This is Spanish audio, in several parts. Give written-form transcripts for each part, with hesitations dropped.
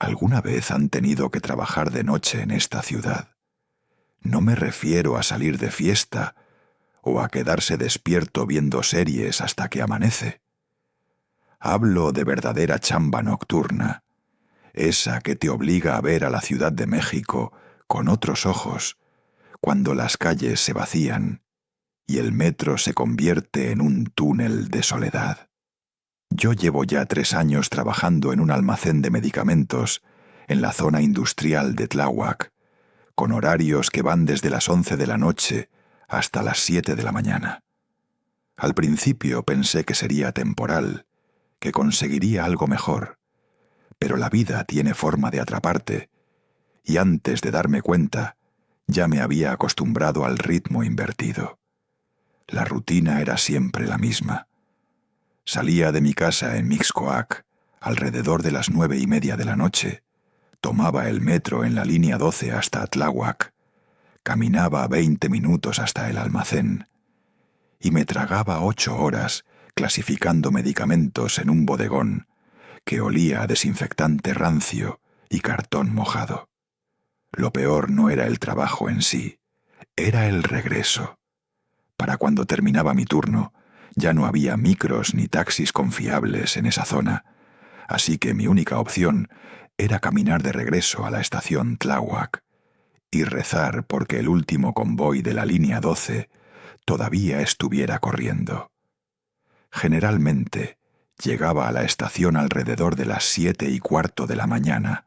¿Alguna vez han tenido que trabajar de noche en esta ciudad? No me refiero a salir de fiesta o a quedarse despierto viendo series hasta que amanece. Hablo de verdadera chamba nocturna, esa que te obliga a ver a la Ciudad de México con otros ojos, cuando las calles se vacían y el metro se convierte en un túnel de soledad. Yo llevo ya 3 años trabajando en un almacén de medicamentos en la zona industrial de Tláhuac, con horarios que van desde las 11 de la noche hasta las 7 de la mañana. Al principio pensé que sería temporal, que conseguiría algo mejor, pero la vida tiene forma de atraparte, y antes de darme cuenta, ya me había acostumbrado al ritmo invertido. La rutina era siempre la misma. Salía de mi casa en Mixcoac alrededor de las 9:30 de la noche, tomaba el metro en la línea 12 hasta Tláhuac, caminaba 20 minutos hasta el almacén y me tragaba 8 horas clasificando medicamentos en un bodegón que olía a desinfectante rancio y cartón mojado. Lo peor no era el trabajo en sí, era el regreso. Para cuando terminaba mi turno, ya no había micros ni taxis confiables en esa zona, así que mi única opción era caminar de regreso a la estación Tláhuac y rezar porque el último convoy de la línea 12 todavía estuviera corriendo. Generalmente llegaba a la estación alrededor de las 7:15 de la mañana,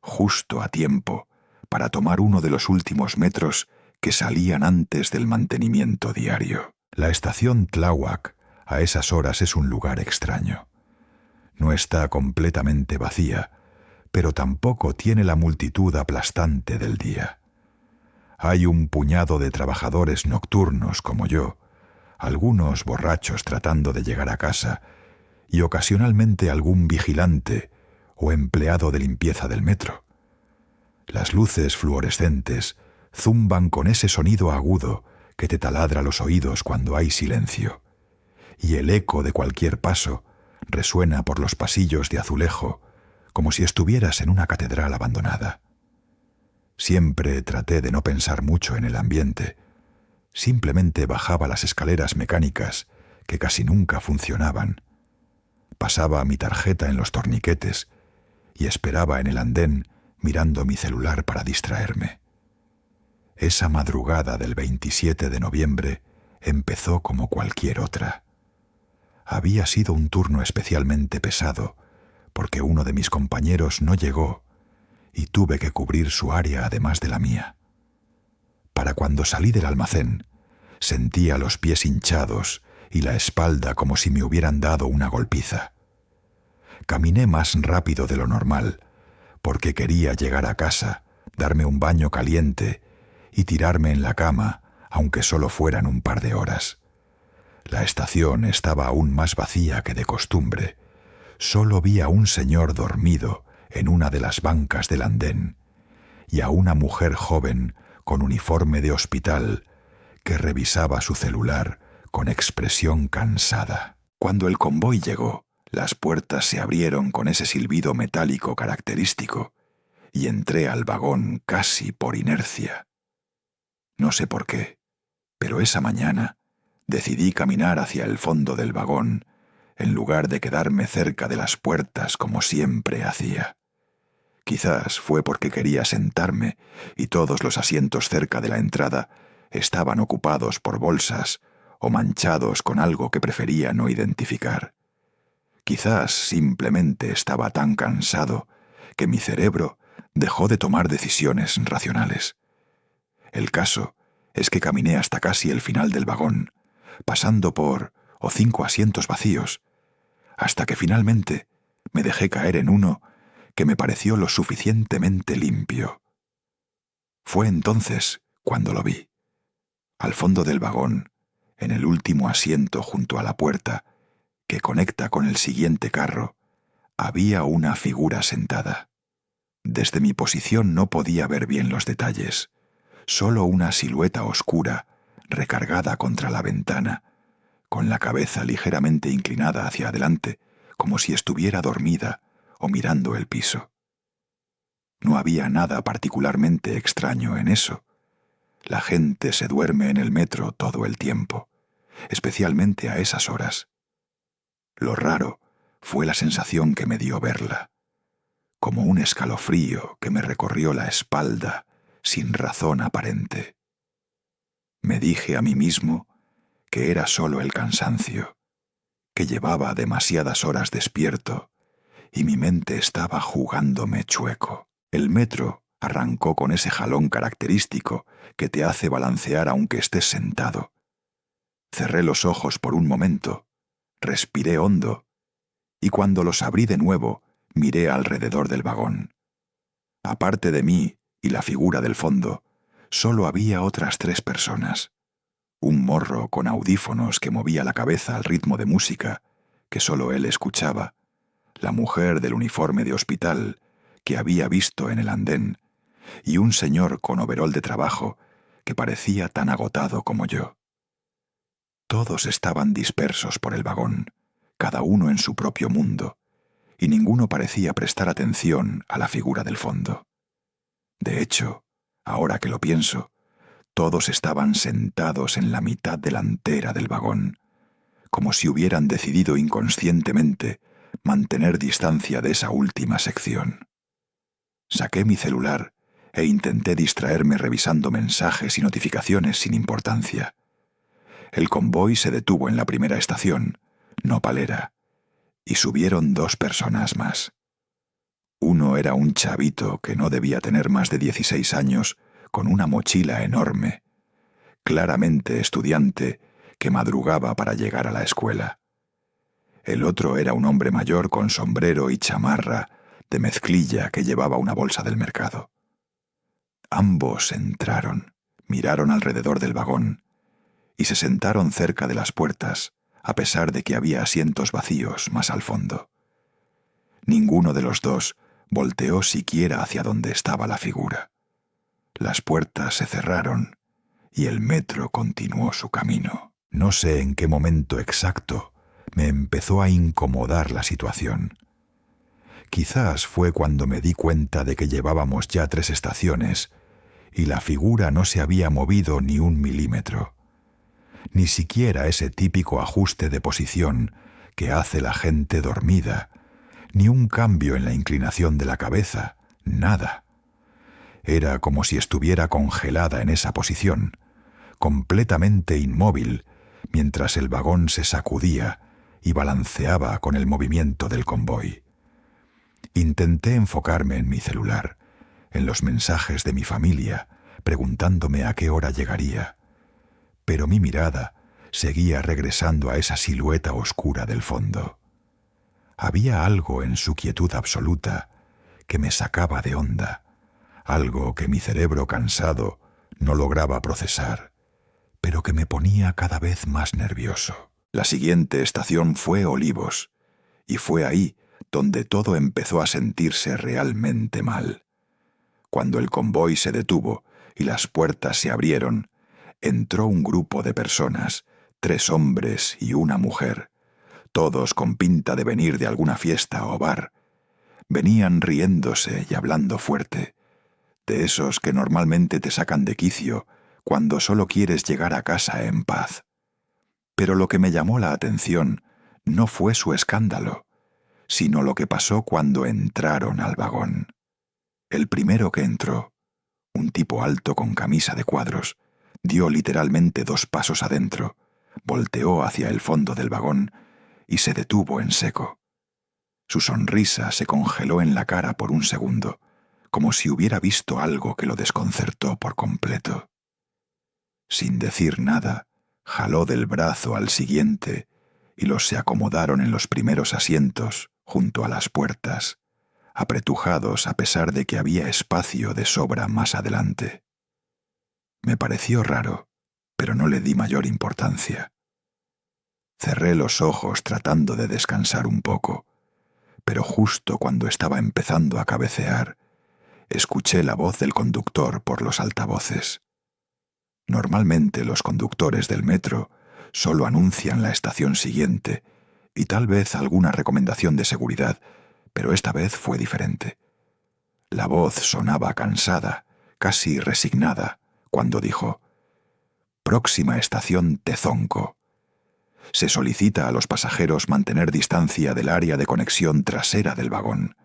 justo a tiempo para tomar uno de los últimos metros que salían antes del mantenimiento diario. La estación Tláhuac a esas horas es un lugar extraño. No está completamente vacía, pero tampoco tiene la multitud aplastante del día. Hay un puñado de trabajadores nocturnos como yo, algunos borrachos tratando de llegar a casa, y ocasionalmente algún vigilante o empleado de limpieza del metro. Las luces fluorescentes zumban con ese sonido agudo que te taladra los oídos cuando hay silencio, y el eco de cualquier paso resuena por los pasillos de azulejo como si estuvieras en una catedral abandonada. Siempre traté de no pensar mucho en el ambiente. Simplemente bajaba las escaleras mecánicas que casi nunca funcionaban. Pasaba mi tarjeta en los torniquetes y esperaba en el andén mirando mi celular para distraerme. Esa madrugada del 27 de noviembre empezó como cualquier otra. Había sido un turno especialmente pesado porque uno de mis compañeros no llegó y tuve que cubrir su área además de la mía. Para cuando salí del almacén, sentía los pies hinchados y la espalda como si me hubieran dado una golpiza. Caminé más rápido de lo normal porque quería llegar a casa, darme un baño caliente y tirarme en la cama, aunque solo fueran un par de horas. La estación estaba aún más vacía que de costumbre. Solo vi a un señor dormido en una de las bancas del andén y a una mujer joven con uniforme de hospital que revisaba su celular con expresión cansada. Cuando el convoy llegó, las puertas se abrieron con ese silbido metálico característico y entré al vagón casi por inercia. No sé por qué, pero esa mañana decidí caminar hacia el fondo del vagón en lugar de quedarme cerca de las puertas como siempre hacía. Quizás fue porque quería sentarme y todos los asientos cerca de la entrada estaban ocupados por bolsas o manchados con algo que prefería no identificar. Quizás simplemente estaba tan cansado que mi cerebro dejó de tomar decisiones racionales. El caso es que caminé hasta casi el final del vagón, pasando por 5 asientos vacíos, hasta que finalmente me dejé caer en uno que me pareció lo suficientemente limpio. Fue entonces cuando lo vi. Al fondo del vagón, en el último asiento junto a la puerta, que conecta con el siguiente carro, había una figura sentada. Desde mi posición no podía ver bien los detalles, solo una silueta oscura recargada contra la ventana, con la cabeza ligeramente inclinada hacia adelante, como si estuviera dormida o mirando el piso. No había nada particularmente extraño en eso. La gente se duerme en el metro todo el tiempo, especialmente a esas horas. Lo raro fue la sensación que me dio verla, como un escalofrío que me recorrió la espalda sin razón aparente. Me dije a mí mismo que era solo el cansancio, que llevaba demasiadas horas despierto y mi mente estaba jugándome chueco. El metro arrancó con ese jalón característico que te hace balancear aunque estés sentado. Cerré los ojos por un momento, respiré hondo y cuando los abrí de nuevo miré alrededor del vagón. Aparte de mí y la figura del fondo, solo había otras 3 personas. Un morro con audífonos que movía la cabeza al ritmo de música que solo él escuchaba, la mujer del uniforme de hospital que había visto en el andén y un señor con overol de trabajo que parecía tan agotado como yo. Todos estaban dispersos por el vagón, cada uno en su propio mundo, y ninguno parecía prestar atención a la figura del fondo. De hecho, ahora que lo pienso, todos estaban sentados en la mitad delantera del vagón, como si hubieran decidido inconscientemente mantener distancia de esa última sección. Saqué mi celular e intenté distraerme revisando mensajes y notificaciones sin importancia. El convoy se detuvo en la primera estación, Nopalera, y subieron 2 personas más. Uno era un chavito que no debía tener más de 16 años, con una mochila enorme, claramente estudiante que madrugaba para llegar a la escuela. El otro era un hombre mayor con sombrero y chamarra de mezclilla que llevaba una bolsa del mercado. Ambos entraron, miraron alrededor del vagón y se sentaron cerca de las puertas, a pesar de que había asientos vacíos más al fondo. Ninguno de los dos volteó siquiera hacia donde estaba la figura. Las puertas se cerraron y el metro continuó su camino. No sé en qué momento exacto me empezó a incomodar la situación. Quizás fue cuando me di cuenta de que llevábamos ya 3 estaciones y la figura no se había movido ni 1 milímetro. Ni siquiera ese típico ajuste de posición que hace la gente dormida, ni un cambio en la inclinación de la cabeza, nada. Era como si estuviera congelada en esa posición, completamente inmóvil, mientras el vagón se sacudía y balanceaba con el movimiento del convoy. Intenté enfocarme en mi celular, en los mensajes de mi familia, preguntándome a qué hora llegaría, pero mi mirada seguía regresando a esa silueta oscura del fondo. Había algo en su quietud absoluta que me sacaba de onda, algo que mi cerebro cansado no lograba procesar, pero que me ponía cada vez más nervioso. La siguiente estación fue Olivos, y fue ahí donde todo empezó a sentirse realmente mal. Cuando el convoy se detuvo y las puertas se abrieron, entró un grupo de personas, 3 hombres y una mujer, todos con pinta de venir de alguna fiesta o bar. Venían riéndose y hablando fuerte, de esos que normalmente te sacan de quicio cuando solo quieres llegar a casa en paz. Pero lo que me llamó la atención no fue su escándalo, sino lo que pasó cuando entraron al vagón. El primero que entró, un tipo alto con camisa de cuadros, dio literalmente 2 pasos adentro, volteó hacia el fondo del vagón y se detuvo en seco. Su sonrisa se congeló en la cara por un segundo, como si hubiera visto algo que lo desconcertó por completo. Sin decir nada, jaló del brazo al siguiente y los se acomodaron en los primeros asientos junto a las puertas, apretujados a pesar de que había espacio de sobra más adelante. Me pareció raro, pero no le di mayor importancia. Cerré los ojos tratando de descansar un poco, pero justo cuando estaba empezando a cabecear, escuché la voz del conductor por los altavoces. Normalmente los conductores del metro solo anuncian la estación siguiente y tal vez alguna recomendación de seguridad, pero esta vez fue diferente. La voz sonaba cansada, casi resignada, cuando dijo: «Próxima estación Tezonco. Se solicita a los pasajeros mantener distancia del área de conexión trasera del vagón.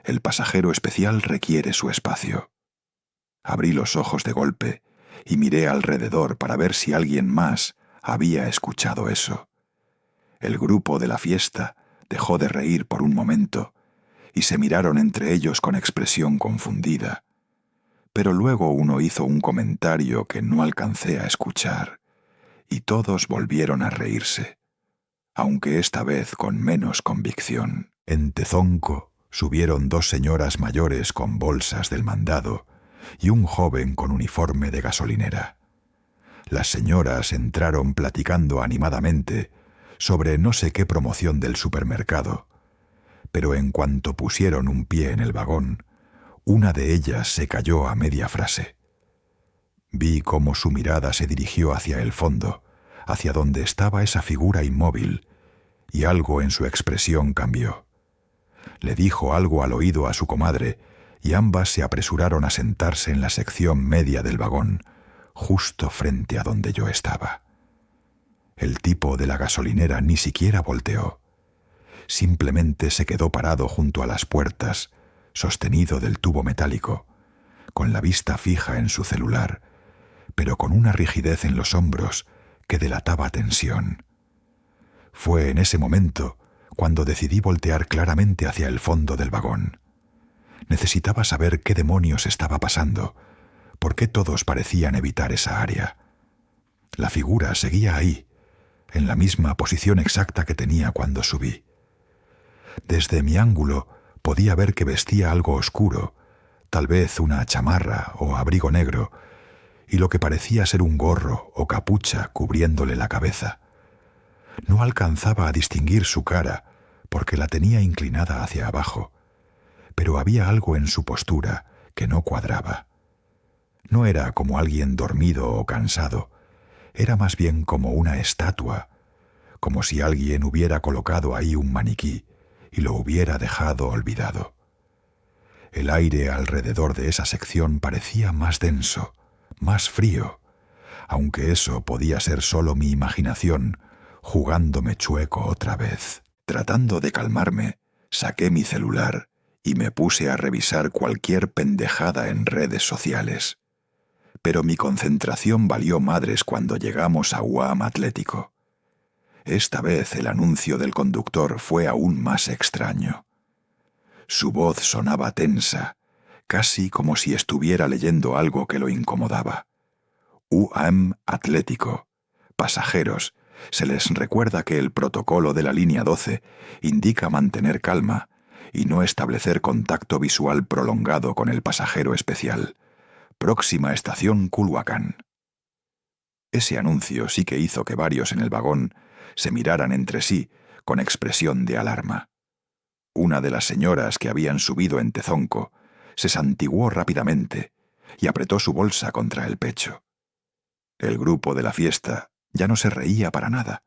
El pasajero especial requiere su espacio». Abrí los ojos de golpe y miré alrededor para ver si alguien más había escuchado eso. El grupo de la fiesta dejó de reír por un momento y se miraron entre ellos con expresión confundida. Pero luego uno hizo un comentario que no alcancé a escuchar, y todos volvieron a reírse, aunque esta vez con menos convicción. En Tezonco subieron 2 señoras mayores con bolsas del mandado y un joven con uniforme de gasolinera. Las señoras entraron platicando animadamente sobre no sé qué promoción del supermercado, pero en cuanto pusieron un pie en el vagón, una de ellas se calló a media frase. Vi cómo su mirada se dirigió hacia el fondo, hacia donde estaba esa figura inmóvil, y algo en su expresión cambió. Le dijo algo al oído a su comadre, y ambas se apresuraron a sentarse en la sección media del vagón, justo frente a donde yo estaba. El tipo de la gasolinera ni siquiera volteó. Simplemente se quedó parado junto a las puertas, sostenido del tubo metálico, con la vista fija en su celular, pero con una rigidez en los hombros que delataba tensión. Fue en ese momento cuando decidí voltear claramente hacia el fondo del vagón. Necesitaba saber qué demonios estaba pasando, por qué todos parecían evitar esa área. La figura seguía ahí, en la misma posición exacta que tenía cuando subí. Desde mi ángulo podía ver que vestía algo oscuro, tal vez una chamarra o abrigo negro, y lo que parecía ser un gorro o capucha cubriéndole la cabeza. No alcanzaba a distinguir su cara porque la tenía inclinada hacia abajo, pero había algo en su postura que no cuadraba. No era como alguien dormido o cansado, era más bien como una estatua, como si alguien hubiera colocado ahí un maniquí y lo hubiera dejado olvidado. El aire alrededor de esa sección parecía más denso, más frío, aunque eso podía ser solo mi imaginación jugándome chueco otra vez. Tratando de calmarme, saqué mi celular y me puse a revisar cualquier pendejada en redes sociales. Pero mi concentración valió madres cuando llegamos a UAM Atlético. Esta vez el anuncio del conductor fue aún más extraño. Su voz sonaba tensa, casi como si estuviera leyendo algo que lo incomodaba. UAM Atlético. Pasajeros, se les recuerda que el protocolo de la línea 12 indica mantener calma y no establecer contacto visual prolongado con el pasajero especial. Próxima estación Culhuacán. Ese anuncio sí que hizo que varios en el vagón se miraran entre sí con expresión de alarma. Una de las señoras que habían subido en Tezonco se santiguó rápidamente y apretó su bolsa contra el pecho. El grupo de la fiesta ya no se reía para nada.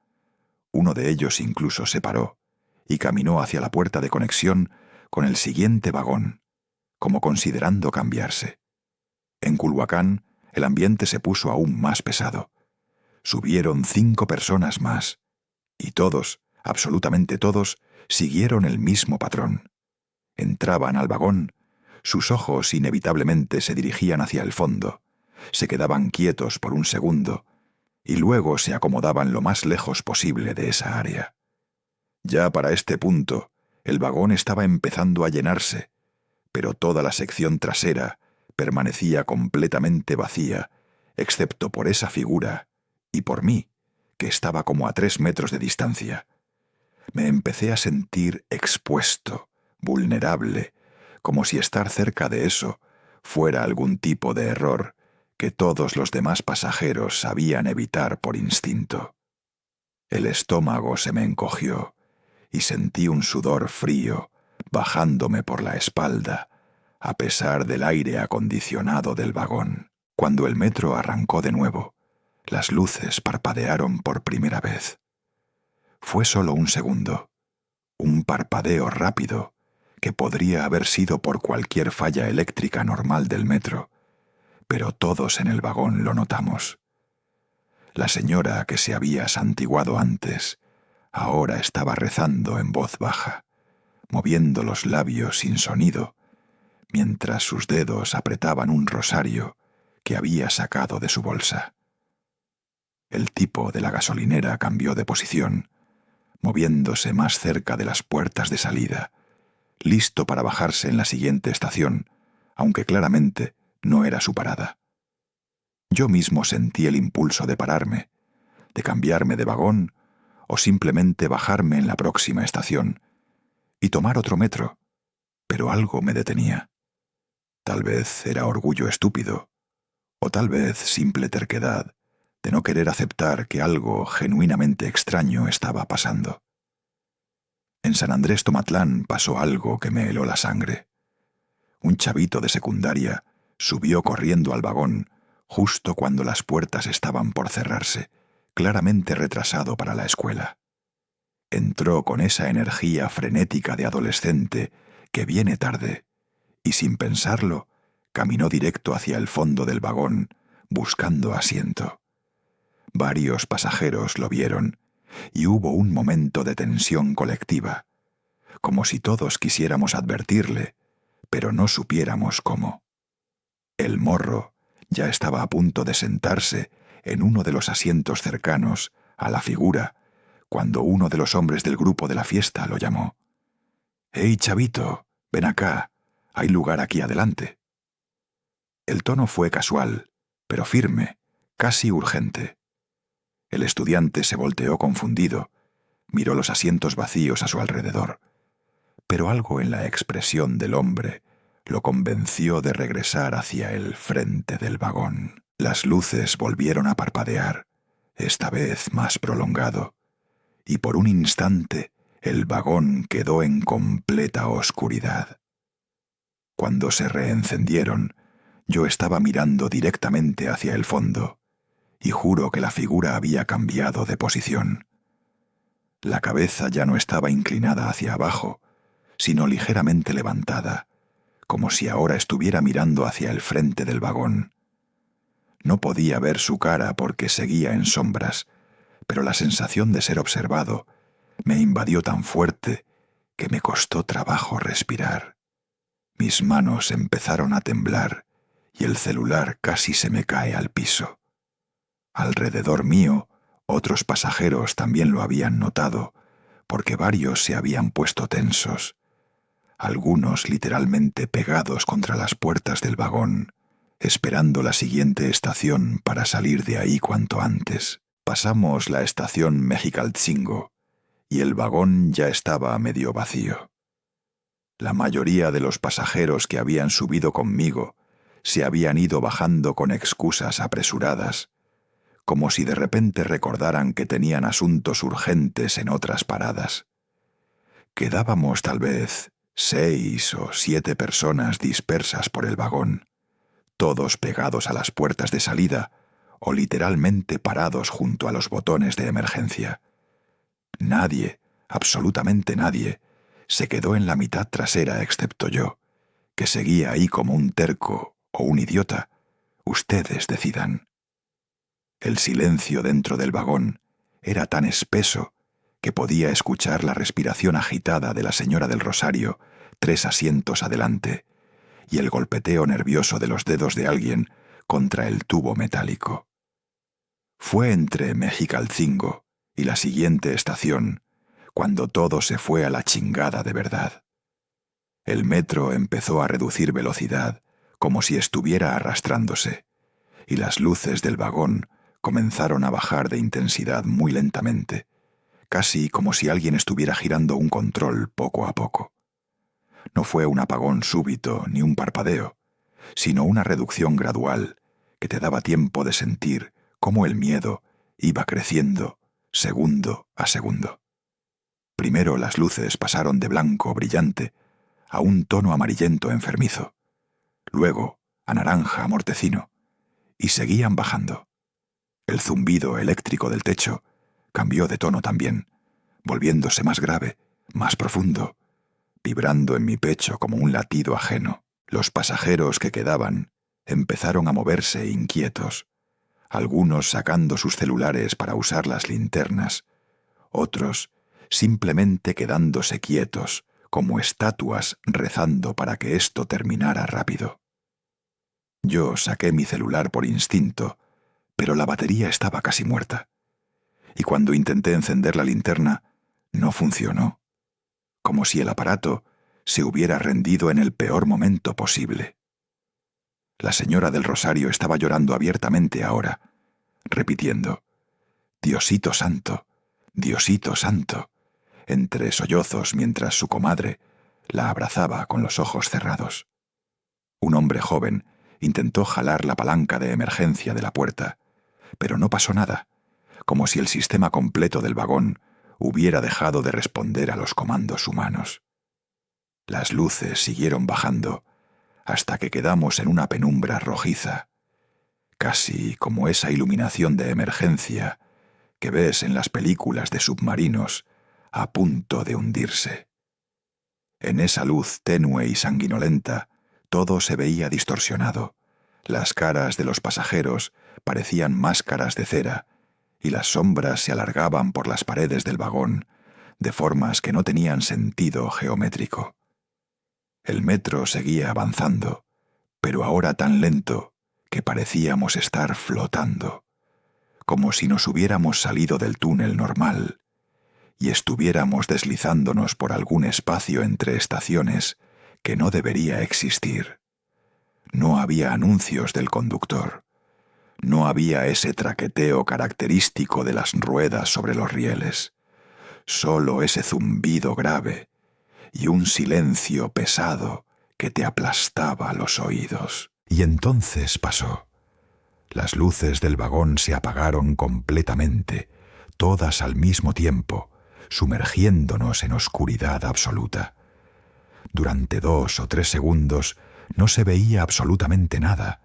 Uno de ellos incluso se paró y caminó hacia la puerta de conexión con el siguiente vagón, como considerando cambiarse. En Culhuacán, el ambiente se puso aún más pesado. Subieron 5 personas más, y todos, absolutamente todos, siguieron el mismo patrón. Entraban al vagón, sus ojos inevitablemente se dirigían hacia el fondo, se quedaban quietos por un segundo, y luego se acomodaban lo más lejos posible de esa área. Ya para este punto, el vagón estaba empezando a llenarse, pero toda la sección trasera permanecía completamente vacía, excepto por esa figura y por mí, que estaba como a 3 metros de distancia. Me empecé a sentir expuesto, vulnerable, como si estar cerca de eso fuera algún tipo de error que todos los demás pasajeros sabían evitar por instinto. El estómago se me encogió y sentí un sudor frío bajándome por la espalda, a pesar del aire acondicionado del vagón. Cuando el metro arrancó de nuevo, las luces parpadearon por primera vez. Fue solo un segundo, un parpadeo rápido que podría haber sido por cualquier falla eléctrica normal del metro, pero todos en el vagón lo notamos. La señora que se había santiguado antes, ahora estaba rezando en voz baja, moviendo los labios sin sonido, mientras sus dedos apretaban un rosario que había sacado de su bolsa. El tipo de la gasolinera cambió de posición, moviéndose más cerca de las puertas de salida, listo para bajarse en la siguiente estación, aunque claramente no era su parada. Yo mismo sentí el impulso de pararme, de cambiarme de vagón o simplemente bajarme en la próxima estación y tomar otro metro, pero algo me detenía. Tal vez era orgullo estúpido, o tal vez simple terquedad de no querer aceptar que algo genuinamente extraño estaba pasando. En San Andrés Tomatlán pasó algo que me heló la sangre. Un chavito de secundaria subió corriendo al vagón justo cuando las puertas estaban por cerrarse, claramente retrasado para la escuela. Entró con esa energía frenética de adolescente que viene tarde, y sin pensarlo, caminó directo hacia el fondo del vagón, buscando asiento. Varios pasajeros lo vieron, y hubo un momento de tensión colectiva, como si todos quisiéramos advertirle, pero no supiéramos cómo. El morro ya estaba a punto de sentarse en uno de los asientos cercanos a la figura, cuando uno de los hombres del grupo de la fiesta lo llamó. «¡Hey, chavito! Ven acá. Hay lugar aquí adelante». El tono fue casual, pero firme, casi urgente. El estudiante se volteó confundido, miró los asientos vacíos a su alrededor, pero algo en la expresión del hombre lo convenció de regresar hacia el frente del vagón. Las luces volvieron a parpadear, esta vez más prolongado, y por un instante el vagón quedó en completa oscuridad. Cuando se reencendieron, yo estaba mirando directamente hacia el fondo, y juro que la figura había cambiado de posición. La cabeza ya no estaba inclinada hacia abajo, sino ligeramente levantada, como si ahora estuviera mirando hacia el frente del vagón. No podía ver su cara porque seguía en sombras, pero la sensación de ser observado me invadió tan fuerte que me costó trabajo respirar. Mis manos empezaron a temblar y el celular casi se me cae al piso. Alrededor mío, otros pasajeros también lo habían notado, porque varios se habían puesto tensos, algunos literalmente pegados contra las puertas del vagón, esperando la siguiente estación para salir de ahí cuanto antes. Pasamos la estación Mexicaltzingo y el vagón ya estaba medio vacío. La mayoría de los pasajeros que habían subido conmigo se habían ido bajando con excusas apresuradas, como si de repente recordaran que tenían asuntos urgentes en otras paradas. Quedábamos tal vez 6 o 7 personas dispersas por el vagón, todos pegados a las puertas de salida o literalmente parados junto a los botones de emergencia. Nadie, absolutamente nadie, se quedó en la mitad trasera excepto yo, que seguía ahí como un terco o un idiota. Ustedes decidan. El silencio dentro del vagón era tan espeso que podía escuchar la respiración agitada de la señora del Rosario 3 asientos adelante y el golpeteo nervioso de los dedos de alguien contra el tubo metálico. Fue entre Mexicaltzingo y la siguiente estación cuando todo se fue a la chingada de verdad. El metro empezó a reducir velocidad como si estuviera arrastrándose, y las luces del vagón comenzaron a bajar de intensidad muy lentamente, casi como si alguien estuviera girando un control poco a poco. No fue un apagón súbito ni un parpadeo, sino una reducción gradual que te daba tiempo de sentir cómo el miedo iba creciendo segundo a segundo. Primero las luces pasaron de blanco brillante a un tono amarillento enfermizo, luego a naranja mortecino, y seguían bajando. El zumbido eléctrico del techo cambió de tono también, volviéndose más grave, más profundo, vibrando en mi pecho como un latido ajeno. Los pasajeros que quedaban empezaron a moverse inquietos, algunos sacando sus celulares para usar las linternas, otros simplemente quedándose quietos, como estatuas rezando para que esto terminara rápido. Yo saqué mi celular por instinto, pero la batería estaba casi muerta, y cuando intenté encender la linterna, no funcionó, como si el aparato se hubiera rendido en el peor momento posible. La señora del rosario estaba llorando abiertamente ahora, repitiendo, «Diosito santo, Diosito santo», entre sollozos mientras su comadre la abrazaba con los ojos cerrados. Un hombre joven intentó jalar la palanca de emergencia de la puerta, pero no pasó nada, como si el sistema completo del vagón hubiera dejado de responder a los comandos humanos. Las luces siguieron bajando hasta que quedamos en una penumbra rojiza, casi como esa iluminación de emergencia que ves en las películas de submarinos a punto de hundirse. En esa luz tenue y sanguinolenta, todo se veía distorsionado. Las caras de los pasajeros parecían máscaras de cera, y las sombras se alargaban por las paredes del vagón, de formas que no tenían sentido geométrico. El metro seguía avanzando, pero ahora tan lento que parecíamos estar flotando, como si nos hubiéramos salido del túnel normal y estuviéramos deslizándonos por algún espacio entre estaciones que no debería existir. No había anuncios del conductor. No había ese traqueteo característico de las ruedas sobre los rieles. Solo ese zumbido grave y un silencio pesado que te aplastaba los oídos. Y entonces pasó. Las luces del vagón se apagaron completamente, todas al mismo tiempo, sumergiéndonos en oscuridad absoluta. Durante 2 o 3 segundos no se veía absolutamente nada,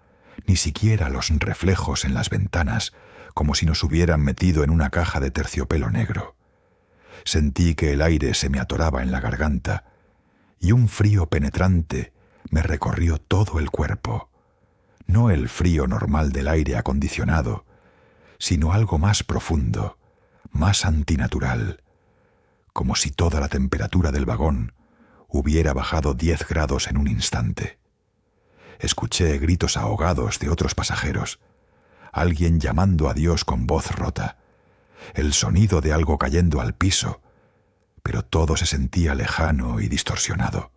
ni siquiera los reflejos en las ventanas, como si nos hubieran metido en una caja de terciopelo negro. Sentí que el aire se me atoraba en la garganta, y un frío penetrante me recorrió todo el cuerpo. No el frío normal del aire acondicionado, sino algo más profundo, más antinatural, como si toda la temperatura del vagón hubiera bajado 10 grados en un instante. Escuché gritos ahogados de otros pasajeros, alguien llamando a Dios con voz rota, el sonido de algo cayendo al piso, pero todo se sentía lejano y distorsionado.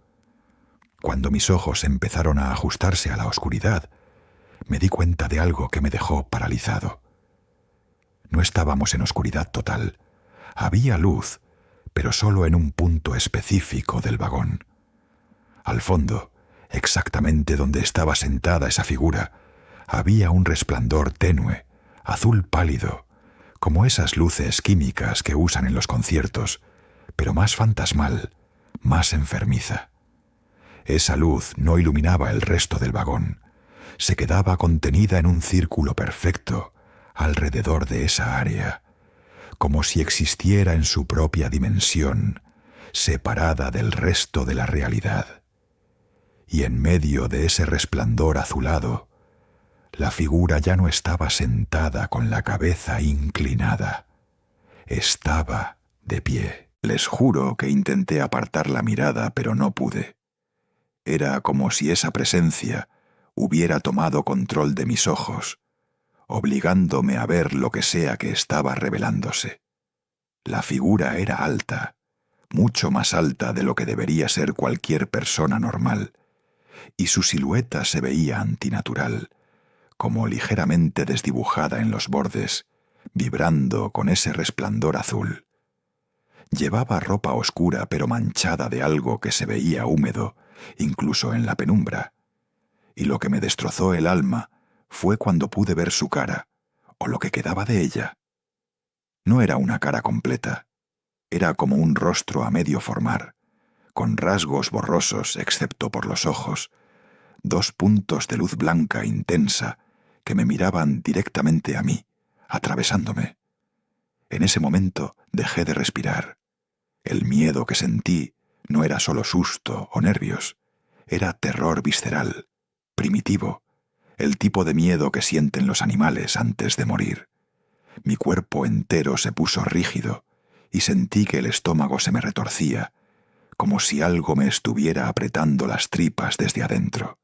Cuando mis ojos empezaron a ajustarse a la oscuridad, me di cuenta de algo que me dejó paralizado. No estábamos en oscuridad total. Había luz, pero solo en un punto específico del vagón. Al fondo, exactamente donde estaba sentada esa figura, había un resplandor tenue, azul pálido, como esas luces químicas que usan en los conciertos, pero más fantasmal, más enfermiza. Esa luz no iluminaba el resto del vagón, se quedaba contenida en un círculo perfecto alrededor de esa área, como si existiera en su propia dimensión, separada del resto de la realidad. Y en medio de ese resplandor azulado, la figura ya no estaba sentada con la cabeza inclinada, estaba de pie. Les juro que intenté apartar la mirada, pero no pude. Era como si esa presencia hubiera tomado control de mis ojos, obligándome a ver lo que sea que estaba revelándose. La figura era alta, mucho más alta de lo que debería ser cualquier persona normal, y su silueta se veía antinatural, como ligeramente desdibujada en los bordes, vibrando con ese resplandor azul. Llevaba ropa oscura pero manchada de algo que se veía húmedo, incluso en la penumbra, y lo que me destrozó el alma fue cuando pude ver su cara, o lo que quedaba de ella. No era una cara completa, era como un rostro a medio formar, con rasgos borrosos excepto por los ojos, 2 puntos de luz blanca intensa que me miraban directamente a mí, atravesándome. En ese momento dejé de respirar. El miedo que sentí No era solo susto o nervios, era terror visceral, primitivo, el tipo de miedo que sienten los animales antes de morir. Mi cuerpo entero se puso rígido y sentí que el estómago se me retorcía, como si algo me estuviera apretando las tripas desde adentro.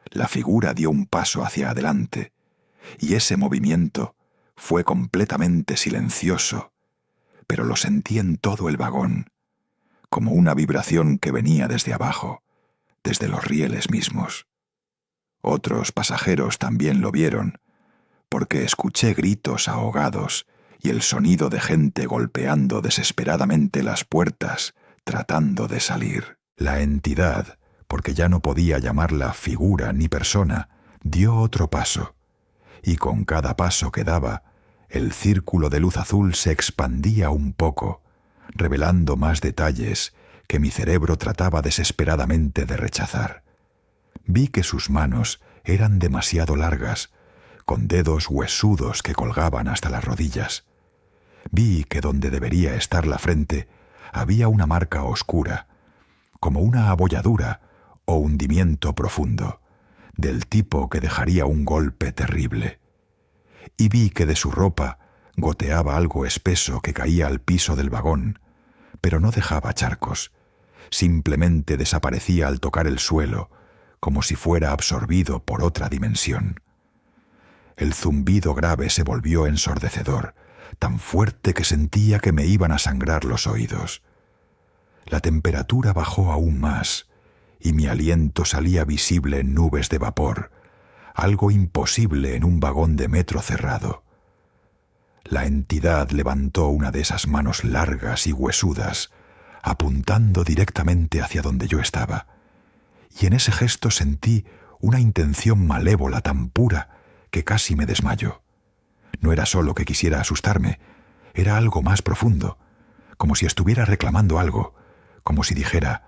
La figura dio un paso hacia adelante, y ese movimiento fue completamente silencioso, pero lo sentí en todo el vagón, como una vibración que venía desde abajo, desde los rieles mismos. Otros pasajeros también lo vieron, porque escuché gritos ahogados y el sonido de gente golpeando desesperadamente las puertas, tratando de salir. La entidad, porque ya no podía llamarla figura ni persona, dio otro paso, y con cada paso que daba, el círculo de luz azul se expandía un poco, revelando más detalles que mi cerebro trataba desesperadamente de rechazar. Vi que sus manos eran demasiado largas, con dedos huesudos que colgaban hasta las rodillas. Vi que donde debería estar la frente había una marca oscura, como una abolladura o hundimiento profundo, del tipo que dejaría un golpe terrible. Y vi que de su ropa goteaba algo espeso que caía al piso del vagón, pero no dejaba charcos, simplemente desaparecía al tocar el suelo, como si fuera absorbido por otra dimensión. El zumbido grave se volvió ensordecedor, tan fuerte que sentía que me iban a sangrar los oídos. La temperatura bajó aún más, y mi aliento salía visible en nubes de vapor, algo imposible en un vagón de metro cerrado. La entidad levantó una de esas manos largas y huesudas, apuntando directamente hacia donde yo estaba, y en ese gesto sentí una intención malévola tan pura que casi me desmayó. No era solo que quisiera asustarme, era algo más profundo, como si estuviera reclamando algo, como si dijera,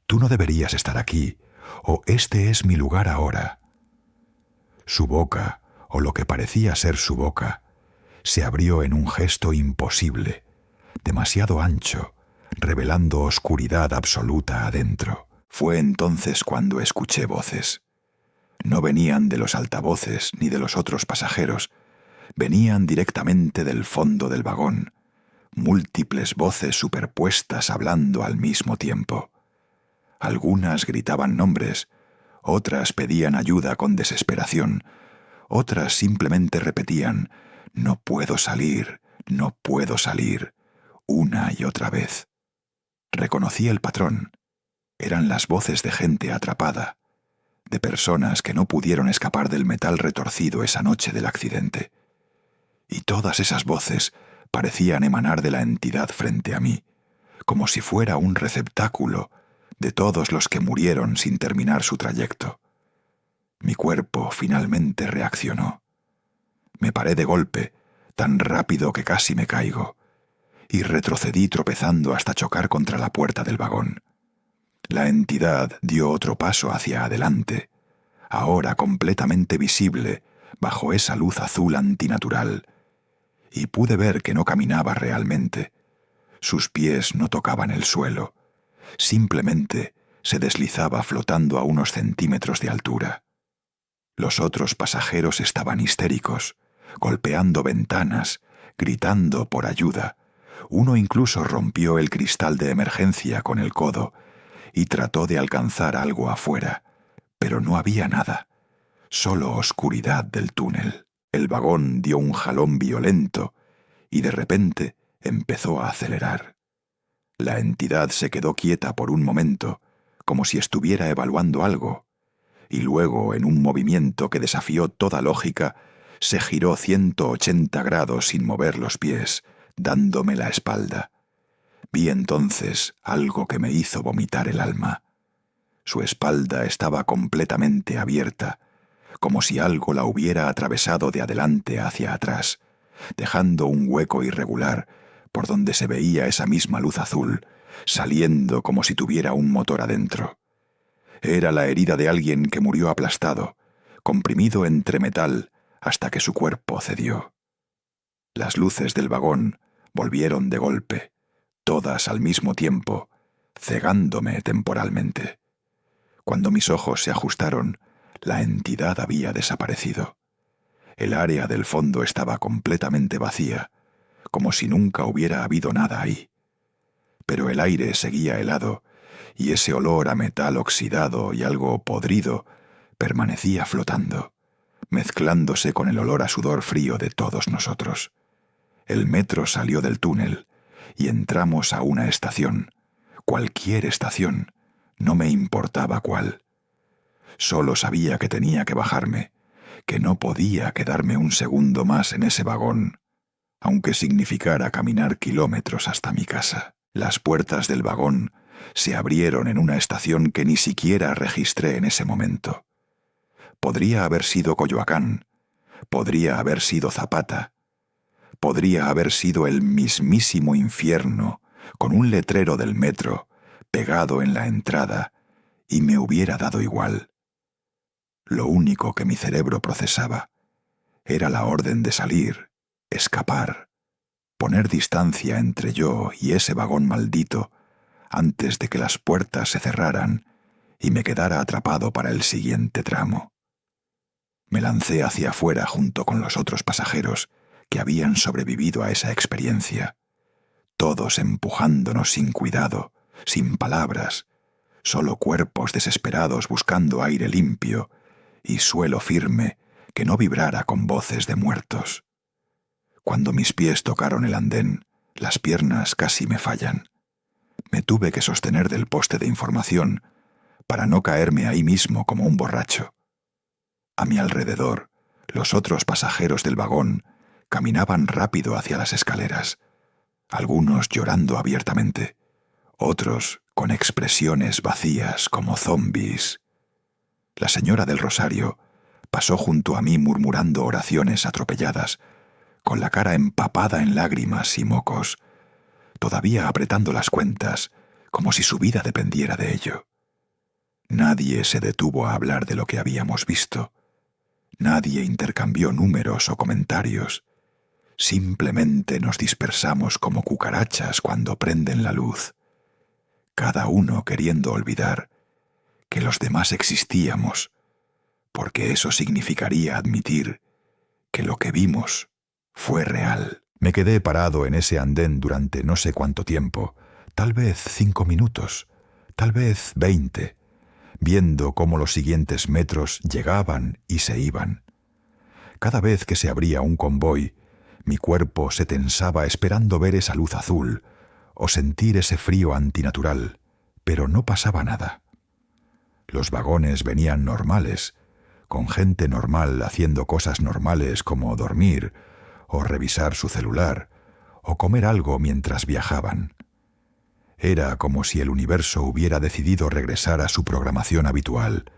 «Tú no deberías estar aquí», o «Este es mi lugar ahora». Su boca, o lo que parecía ser su boca, se abrió en un gesto imposible, demasiado ancho, revelando oscuridad absoluta adentro. Fue entonces cuando escuché voces. No venían de los altavoces ni de los otros pasajeros, venían directamente del fondo del vagón, múltiples voces superpuestas hablando al mismo tiempo. Algunas gritaban nombres, otras pedían ayuda con desesperación, otras simplemente repetían «No puedo salir, no puedo salir», una y otra vez. Reconocí el patrón. Eran las voces de gente atrapada, de personas que no pudieron escapar del metal retorcido esa noche del accidente. Y todas esas voces parecían emanar de la entidad frente a mí, como si fuera un receptáculo de todos los que murieron sin terminar su trayecto. Mi cuerpo finalmente reaccionó. Me paré de golpe, tan rápido que casi me caigo, y retrocedí tropezando hasta chocar contra la puerta del vagón. La entidad dio otro paso hacia adelante, ahora completamente visible bajo esa luz azul antinatural, y pude ver que no caminaba realmente. Sus pies no tocaban el suelo, simplemente se deslizaba flotando a unos centímetros de altura. Los otros pasajeros estaban histéricos, golpeando ventanas, gritando por ayuda. Uno incluso rompió el cristal de emergencia con el codo y trató de alcanzar algo afuera, pero no había nada, solo oscuridad del túnel. El vagón dio un jalón violento y de repente empezó a acelerar. La entidad se quedó quieta por un momento, como si estuviera evaluando algo, y luego, en un movimiento que desafió toda lógica, se giró 180 grados sin mover los pies, dándome la espalda. Vi entonces algo que me hizo vomitar el alma. Su espalda estaba completamente abierta, como si algo la hubiera atravesado de adelante hacia atrás, dejando un hueco irregular por donde se veía esa misma luz azul, saliendo como si tuviera un motor adentro. Era la herida de alguien que murió aplastado, comprimido entre metal hasta que su cuerpo cedió. Las luces del vagón volvieron de golpe, todas al mismo tiempo, cegándome temporalmente. Cuando mis ojos se ajustaron, la entidad había desaparecido. El área del fondo estaba completamente vacía, como si nunca hubiera habido nada ahí. Pero el aire seguía helado, y ese olor a metal oxidado y algo podrido permanecía flotando, mezclándose con el olor a sudor frío de todos nosotros. El metro salió del túnel y entramos a una estación, cualquier estación, no me importaba cuál. Solo sabía que tenía que bajarme, que no podía quedarme un segundo más en ese vagón, aunque significara caminar kilómetros hasta mi casa. Las puertas del vagón se abrieron en una estación que ni siquiera registré en ese momento. Podría haber sido Coyoacán, podría haber sido Zapata, podría haber sido el mismísimo infierno, con un letrero del metro pegado en la entrada, y me hubiera dado igual. Lo único que mi cerebro procesaba era la orden de salir, escapar, poner distancia entre yo y ese vagón maldito antes de que las puertas se cerraran y me quedara atrapado para el siguiente tramo. Me lancé hacia afuera junto con los otros pasajeros que habían sobrevivido a esa experiencia, todos empujándonos sin cuidado, sin palabras, solo cuerpos desesperados buscando aire limpio y suelo firme que no vibrara con voces de muertos. Cuando mis pies tocaron el andén, las piernas casi me fallan. Me tuve que sostener del poste de información para no caerme ahí mismo como un borracho. A mi alrededor, los otros pasajeros del vagón caminaban rápido hacia las escaleras, algunos llorando abiertamente, otros con expresiones vacías como zombis. La señora del Rosario pasó junto a mí murmurando oraciones atropelladas, con la cara empapada en lágrimas y mocos, todavía apretando las cuentas como si su vida dependiera de ello. Nadie se detuvo a hablar de lo que habíamos visto. Nadie intercambió números o comentarios. Simplemente nos dispersamos como cucarachas cuando prenden la luz, cada uno queriendo olvidar que los demás existíamos, porque eso significaría admitir que lo que vimos fue real. Me quedé parado en ese andén durante no sé cuánto tiempo, tal vez 5 minutos, tal vez 20, viendo cómo los siguientes metros llegaban y se iban. Cada vez que se abría un convoy, mi cuerpo se tensaba esperando ver esa luz azul o sentir ese frío antinatural, pero no pasaba nada. Los vagones venían normales, con gente normal haciendo cosas normales como dormir o revisar su celular o comer algo mientras viajaban. Era como si el universo hubiera decidido regresar a su programación habitual,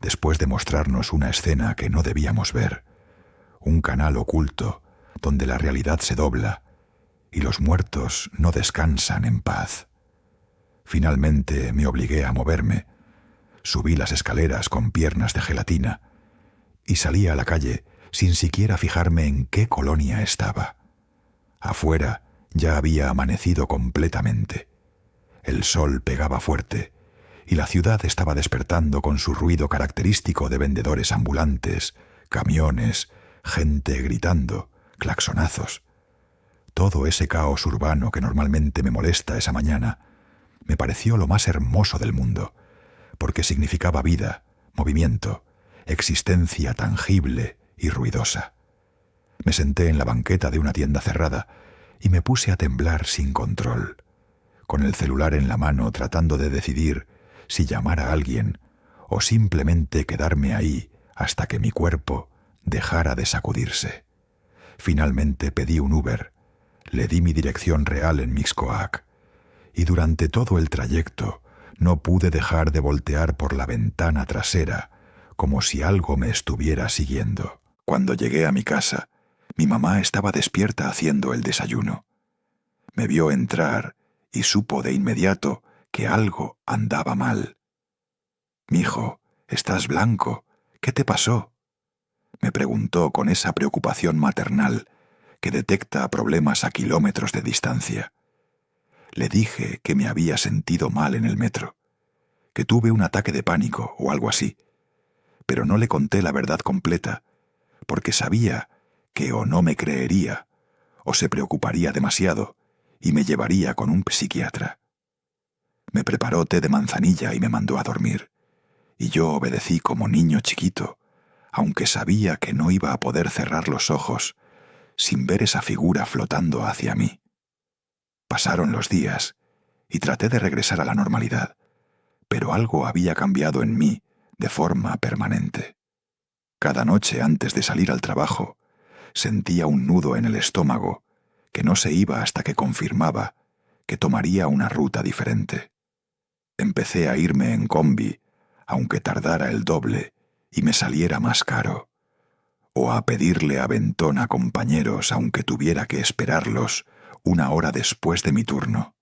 después de mostrarnos una escena que no debíamos ver, un canal oculto donde la realidad se dobla y los muertos no descansan en paz. Finalmente me obligué a moverme, subí las escaleras con piernas de gelatina y salí a la calle sin siquiera fijarme en qué colonia estaba. Afuera ya había amanecido completamente. El sol pegaba fuerte y la ciudad estaba despertando con su ruido característico de vendedores ambulantes, camiones, gente gritando, claxonazos. Todo ese caos urbano que normalmente me molesta esa mañana me pareció lo más hermoso del mundo, porque significaba vida, movimiento, existencia tangible y ruidosa. Me senté en la banqueta de una tienda cerrada y me puse a temblar sin control, con el celular en la mano tratando de decidir si llamar a alguien o simplemente quedarme ahí hasta que mi cuerpo dejara de sacudirse. Finalmente pedí un Uber, le di mi dirección real en Mixcoac, y durante todo el trayecto no pude dejar de voltear por la ventana trasera como si algo me estuviera siguiendo. Cuando llegué a mi casa, mi mamá estaba despierta haciendo el desayuno. Me vio entrar y supo de inmediato que algo andaba mal. «Mijo, estás blanco. ¿Qué te pasó?», me preguntó con esa preocupación maternal que detecta problemas a kilómetros de distancia. Le dije que me había sentido mal en el metro, que tuve un ataque de pánico o algo así, pero no le conté la verdad completa, porque sabía que o no me creería, o se preocuparía demasiado y me llevaría con un psiquiatra. Me preparó té de manzanilla y me mandó a dormir, y yo obedecí como niño chiquito, aunque sabía que no iba a poder cerrar los ojos sin ver esa figura flotando hacia mí. Pasaron los días y traté de regresar a la normalidad, pero algo había cambiado en mí de forma permanente. Cada noche antes de salir al trabajo, sentía un nudo en el estómago que no se iba hasta que confirmaba que tomaría una ruta diferente. Empecé a irme en combi, aunque tardara el doble y me saliera más caro, o a pedirle aventón a compañeros aunque tuviera que esperarlos una hora después de mi turno.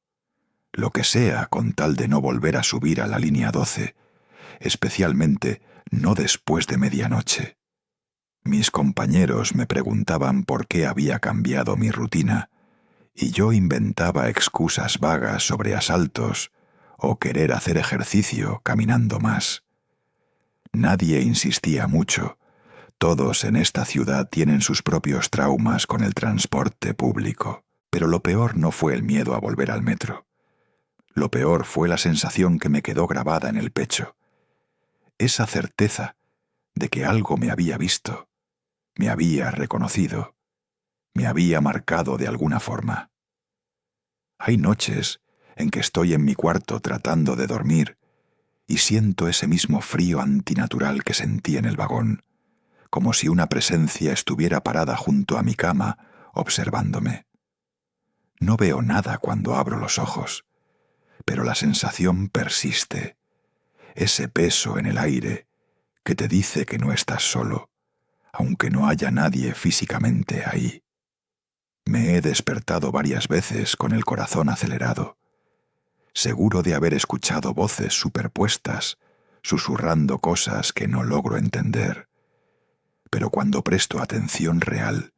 Lo que sea con tal de no volver a subir a la línea 12, especialmente no después de medianoche. Mis compañeros me preguntaban por qué había cambiado mi rutina, y yo inventaba excusas vagas sobre asaltos o querer hacer ejercicio caminando más. Nadie insistía mucho. Todos en esta ciudad tienen sus propios traumas con el transporte público, pero lo peor no fue el miedo a volver al metro. Lo peor fue la sensación que me quedó grabada en el pecho. Esa certeza de que algo me había visto, me había reconocido, me había marcado de alguna forma. Hay noches en que estoy en mi cuarto tratando de dormir y siento ese mismo frío antinatural que sentí en el vagón, como si una presencia estuviera parada junto a mi cama observándome. No veo nada cuando abro los ojos, pero la sensación persiste, ese peso en el aire que te dice que no estás solo, aunque no haya nadie físicamente ahí. Me he despertado varias veces con el corazón acelerado, seguro de haber escuchado voces superpuestas, susurrando cosas que no logro entender. Pero cuando presto atención real,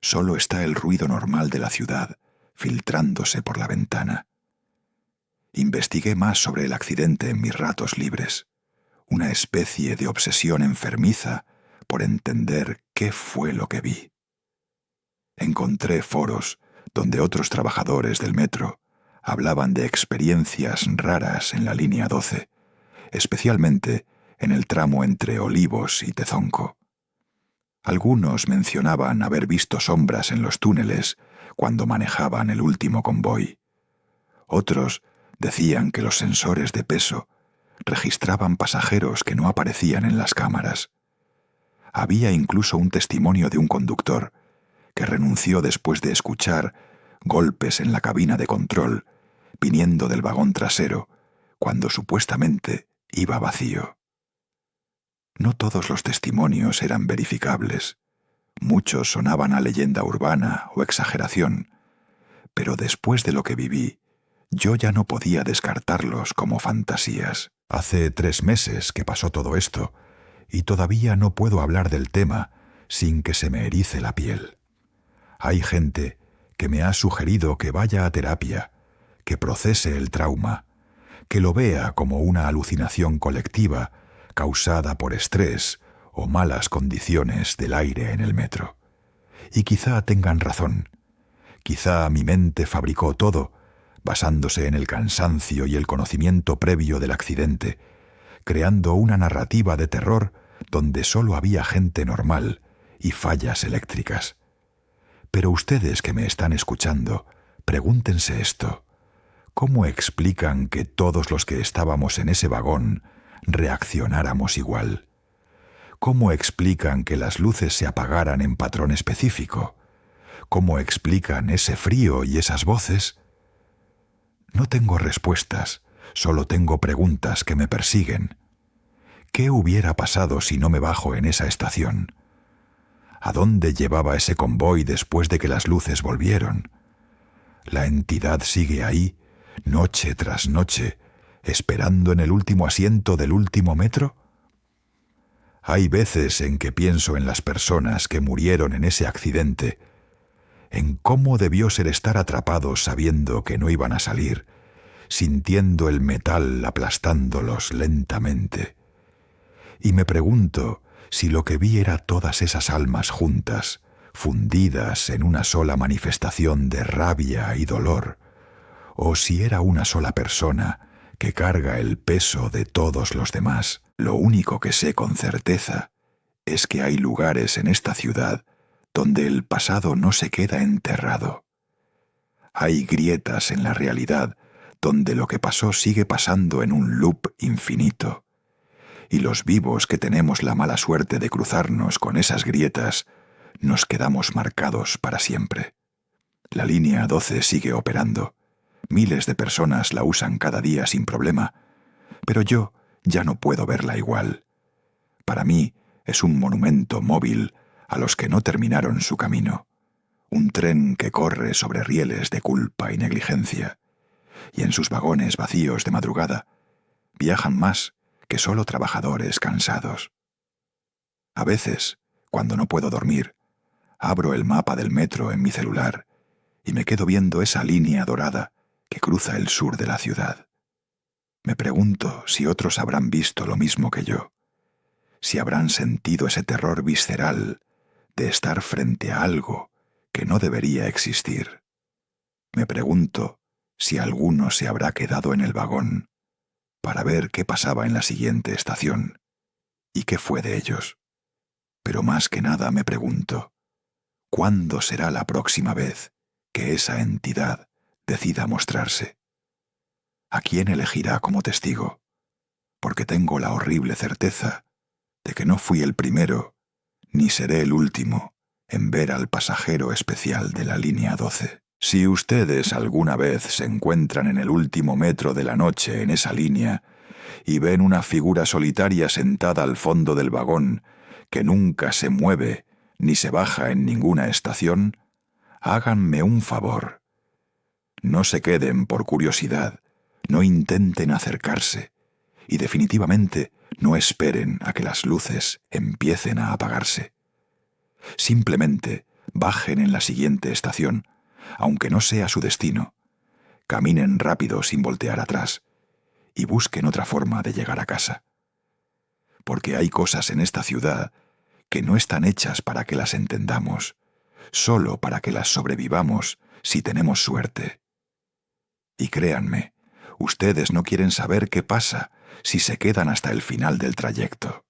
solo está el ruido normal de la ciudad filtrándose por la ventana. Investigué más sobre el accidente en mis ratos libres, una especie de obsesión enfermiza por entender qué fue lo que vi. Encontré foros donde otros trabajadores del metro hablaban de experiencias raras en la línea 12, especialmente en el tramo entre Olivos y Tezonco. Algunos mencionaban haber visto sombras en los túneles cuando manejaban el último convoy. Otros decían que los sensores de peso registraban pasajeros que no aparecían en las cámaras. Había incluso un testimonio de un conductor que renunció después de escuchar golpes en la cabina de control viniendo del vagón trasero cuando supuestamente iba vacío. No todos los testimonios eran verificables. Muchos sonaban a leyenda urbana o exageración, pero después de lo que viví, yo ya no podía descartarlos como fantasías. Hace 3 meses que pasó todo esto, y todavía no puedo hablar del tema sin que se me erice la piel. Hay gente que me ha sugerido que vaya a terapia, que procese el trauma, que lo vea como una alucinación colectiva causada por estrés o malas condiciones del aire en el metro. Y quizá tengan razón. Quizá mi mente fabricó todo, basándose en el cansancio y el conocimiento previo del accidente, creando una narrativa de terror donde solo había gente normal y fallas eléctricas. Pero ustedes que me están escuchando, pregúntense esto. ¿Cómo explican que todos los que estábamos en ese vagón reaccionáramos igual? ¿Cómo explican que las luces se apagaran en patrón específico? ¿Cómo explican ese frío y esas voces? No tengo respuestas, solo tengo preguntas que me persiguen. ¿Qué hubiera pasado si no me bajo en esa estación? ¿A dónde llevaba ese convoy después de que las luces volvieron? ¿La entidad sigue ahí, noche tras noche, esperando en el último asiento del último metro? Hay veces en que pienso en las personas que murieron en ese accidente en cómo debió ser estar atrapados sabiendo que no iban a salir, sintiendo el metal aplastándolos lentamente. Y me pregunto si lo que vi era todas esas almas juntas, fundidas en una sola manifestación de rabia y dolor, o si era una sola persona que carga el peso de todos los demás. Lo único que sé con certeza es que hay lugares en esta ciudad donde el pasado no se queda enterrado. Hay grietas en la realidad donde lo que pasó sigue pasando en un loop infinito. Y los vivos que tenemos la mala suerte de cruzarnos con esas grietas, nos quedamos marcados para siempre. La línea 12 sigue operando. Miles de personas la usan cada día sin problema, pero yo ya no puedo verla igual. Para mí es un monumento móvil a los que no terminaron su camino, un tren que corre sobre rieles de culpa y negligencia, y en sus vagones vacíos de madrugada viajan más que solo trabajadores cansados. A veces, cuando no puedo dormir, abro el mapa del metro en mi celular y me quedo viendo esa línea dorada que cruza el sur de la ciudad. Me pregunto si otros habrán visto lo mismo que yo, si habrán sentido ese terror visceral de estar frente a algo que no debería existir. Me pregunto si alguno se habrá quedado en el vagón para ver qué pasaba en la siguiente estación y qué fue de ellos. Pero más que nada me pregunto, ¿cuándo será la próxima vez que esa entidad decida mostrarse? ¿A quién elegirá como testigo? Porque tengo la horrible certeza de que no fui el primero, ni seré el último, en ver al pasajero especial de la línea 12. Si ustedes alguna vez se encuentran en el último metro de la noche en esa línea y ven una figura solitaria sentada al fondo del vagón que nunca se mueve ni se baja en ninguna estación, háganme un favor. No se queden por curiosidad, no intenten acercarse y definitivamente no esperen a que las luces empiecen a apagarse. Simplemente bajen en la siguiente estación, aunque no sea su destino. Caminen rápido sin voltear atrás y busquen otra forma de llegar a casa. Porque hay cosas en esta ciudad que no están hechas para que las entendamos, solo para que las sobrevivamos si tenemos suerte. Y créanme, ustedes no quieren saber qué pasa si se quedan hasta el final del trayecto.